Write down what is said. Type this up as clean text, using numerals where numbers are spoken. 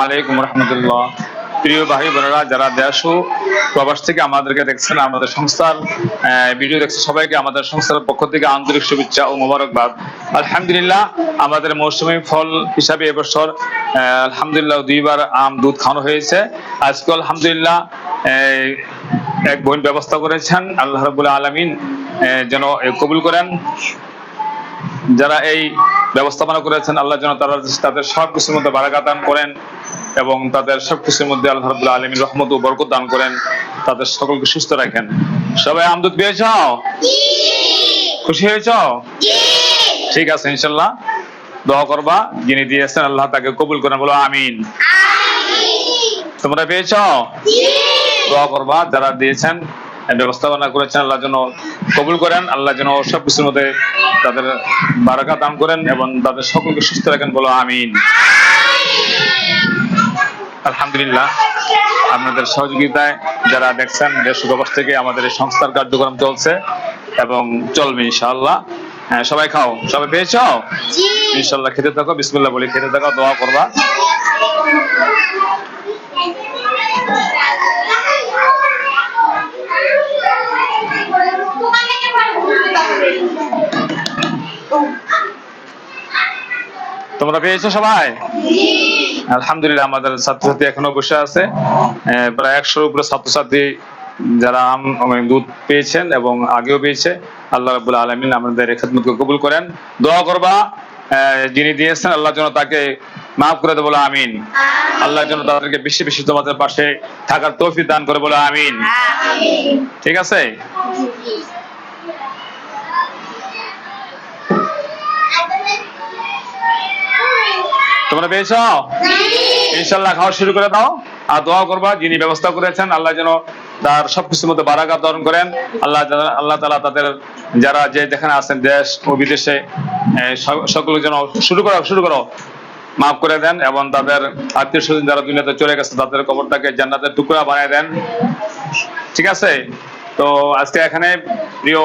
আলাইকুম রহমতুল্লাহ। প্রিয় ভাই বোনেরা যারা দেশ ও প্রবাস থেকে আমাদেরকে দেখছেন, আমাদের সংস্থার ভিডিও দেখছেন, সবাইকে আমাদের সংস্থার পক্ষ থেকে আন্তরিক শুভেচ্ছা ও মোবারকবাদ। আলহামদুলিল্লাহ, আমাদের মৌসুমী ফল হিসাবে এবছর আলহামদুলিল্লাহ 2বার আম দুধ খাওয়ানো হয়েছে। আজকে আলহামদুলিল্লাহ এক বোন ব্যবস্থা করেছেন, আল্লাহ রাব্বুল আলামিন যেন কবুল করেন। যারা এই ব্যবস্থাপনা করেছেন, আল্লাহ যেন তাদের সব কিছুর মধ্যে বারাকাত দান করেন এবং তাদের সবকিছুর মধ্যে আল্লাহ রাব্বুল আলামিন রহমত ও বরকত দান করেন, তাদের সকলকে সুস্থ রাখেন। সবাই আমদুদ পেয়েছ? খুশি হয়েছ? ঠিক আছে, ইনশাল্লাহ দোয়া করবা, যিনি দিয়েছেন আল্লাহ তাকে কবুল করেন, বলো আমিন। তোমরা পেয়েছ? দোয়া করবা, যারা দিয়েছেন ব্যবস্থাপনা করেছেন, আল্লাহ যেন কবুল করেন, আল্লাহ যেন সবকিছুর মধ্যে তাদের বারাকাত দান করেন এবং তাদের সকলকে সুস্থ রাখেন, বলো আমিন। আলহামদুলিল্লাহ, আপনাদের সহযোগিতায় যারা দেখছেন দেশ ও প্রবাস থেকে আমাদের এই সংস্থার কার্যক্রম চলছে এবং চলবে ইনশাআল্লাহ। সবাই খাও। সবাই পেয়েছ? ইনশাআল্লাহ খেতে থাকো, বিসমিল্লাহ বলে খেতে থাকো, দোয়া করবা। তোমরা পেয়েছো সবাই? আলহামদুলিল্লাহ, আমাদের ছাত্রছাত্রী এখনো বসে আছে, প্রায় 100-এর উপরে ছাত্রছাত্রী যারা দুধ পেয়েছেন এবং আগেও পেয়েছে। আল্লাহ রাব্বুল আলামিন আমাদের এই খিদমতকে কবুল করেন। দোয়া করবা, যিনি দিয়েছেন আল্লাহ যেন তাকে মাফ করে দেয়, বলো আমিন। আল্লাহ যেন তাদেরকে বেশি বেশি তোমাদের পাশে থাকার তৌফিক দান করে, বলো আমিন। ঠিক আছে? তোমরা পেয়েছো? ইনশাআল্লাহ খাওয়া শুরু করে দাও আর দোয়া করবা, যিনি ব্যবস্থা করেছেন আল্লাহ যেন তার সবকিছুর মধ্যে বারাকাত দান করেন। আল্লাহ তাআলা তাদের যারা যে যেখানে আছেন দেশ ও বিদেশে সকলকে যেন শুরু করো মাফ করে দেন এবং তাদের আত্মীয় স্বজন যারা দুনিয়াতে চলে গেছে তাদের কবরটাকে জান্নাতের টুকরা বানিয়ে দেন। ঠিক আছে? তো আজকে এখানে প্রিয়